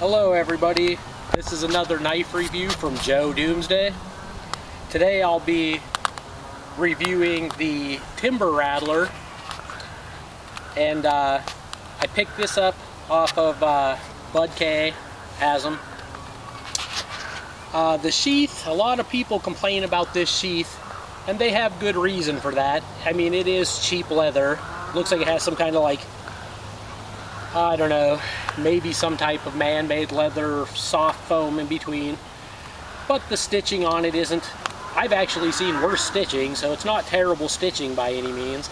Hello everybody, this is another knife review from Joe Doomsday. Today I'll be reviewing the Timber Rattler, and I picked this up off of Bud K. has them. The sheath, a lot of people complain about this sheath, and they have good reason for that. I mean, it is cheap leather. Looks like it has some kind of, like, I don't know, maybe some type of man-made leather, soft foam in between. But the stitching on it isn't, I've actually seen worse stitching, so it's not terrible stitching by any means.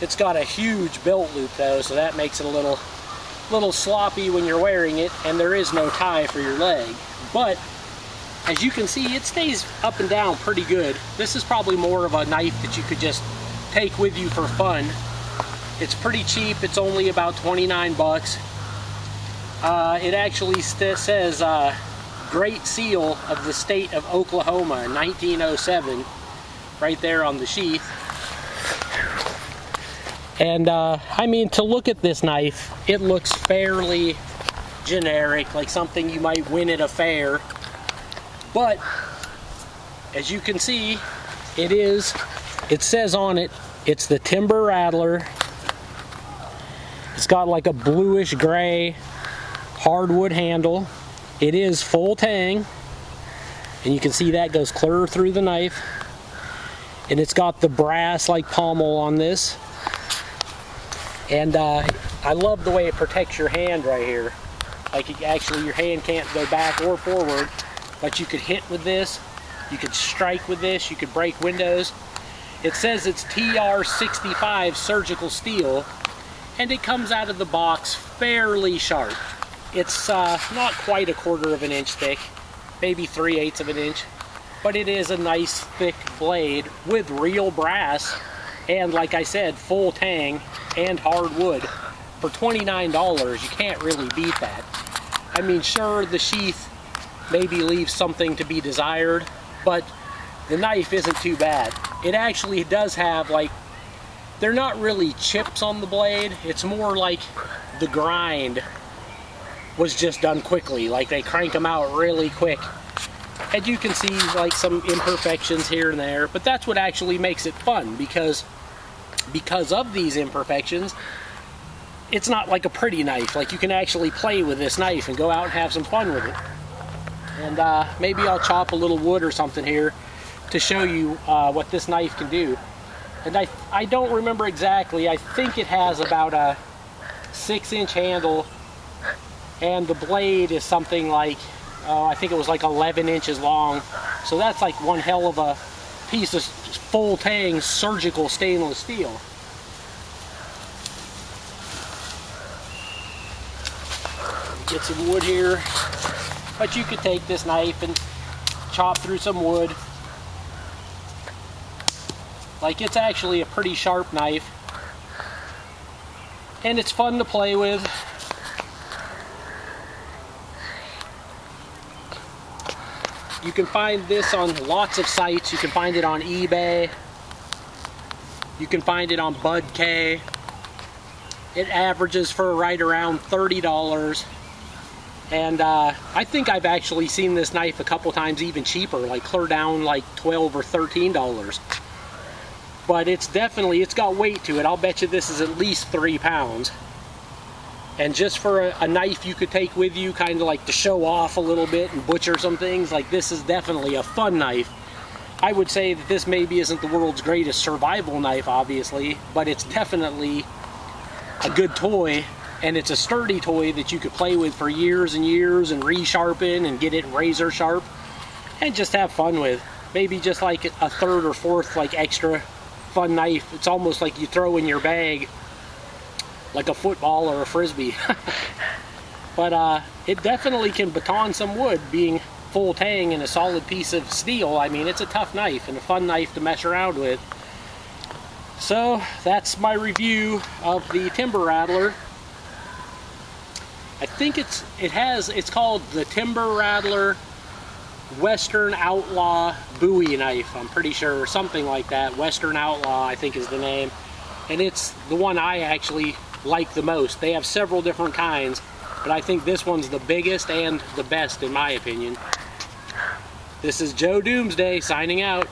It's got a huge belt loop though, so that makes it a little sloppy when you're wearing it, and there is no tie for your leg. But as you can see, it stays up and down pretty good. This is probably more of a knife that you could just take with you for fun. It's pretty cheap. It's only about 29 bucks. It actually says Great Seal of the State of Oklahoma in 1907 right there on the sheath. And I mean, to look at this knife, it looks fairly generic, like something you might win at a fair. But as you can see, it says on it, it's the Timber Rattler. It's got like a bluish gray hardwood handle. It is full tang, and you can see that goes clear through the knife. And it's got the brass like pommel on this. And I love the way it protects your hand right here. Like, actually your hand can't go back or forward, but you could hit with this, you could strike with this, you could break windows. It says it's TR65 surgical steel, and it comes out of the box fairly sharp. It's not quite 1/4 of an inch thick, maybe 3/8 of an inch, but it is a nice thick blade with real brass, and like I said, full tang and hardwood. For $29, you can't really beat that. I mean, sure, the sheath maybe leaves something to be desired, but the knife isn't too bad. It actually does have, like, they're not really chips on the blade. It's more like the grind was just done quickly. Like, they crank them out really quick. And you can see like some imperfections here and there, but that's what actually makes it fun, because of these imperfections, it's not like a pretty knife. Like, you can actually play with this knife and go out and have some fun with it. And maybe I'll chop a little wood or something here to show you what this knife can do. And I don't remember exactly. I think it has about a 6-inch handle, and the blade is something like, I think it was like 11 inches long. So that's like one hell of a piece of full tang surgical stainless steel. Get some wood here, but you could take this knife and chop through some wood. Like, it's actually a pretty sharp knife, and it's fun to play with. You can find this on lots of sites. You can find it on eBay. You can find it on Bud K. It averages for right around $30. And I think I've actually seen this knife a couple times even cheaper, like clear down like $12 or $13. But it's got weight to it. I'll bet you this is at least 3 pounds. And just for a knife you could take with you, kind of like to show off a little bit and butcher some things, like, this is definitely a fun knife. I would say that this maybe isn't the world's greatest survival knife, obviously, but it's definitely a good toy, and it's a sturdy toy that you could play with for years and years and resharpen and get it razor sharp and just have fun with. Maybe just like a 3rd or 4th like extra fun knife. It's almost like you throw in your bag like a football or a frisbee. But it definitely can baton some wood, being full tang and a solid piece of steel. I mean, it's a tough knife and a fun knife to mess around with. So that's my review of the Timber Rattler. I think it's called the Timber Rattler Western Outlaw Bowie knife, I'm pretty sure, or something like that. Western Outlaw, I think, is the name. And it's the one I actually like the most. They have several different kinds. but I think this one's the biggest and the best in my opinion. This is Joe Doomsday signing out.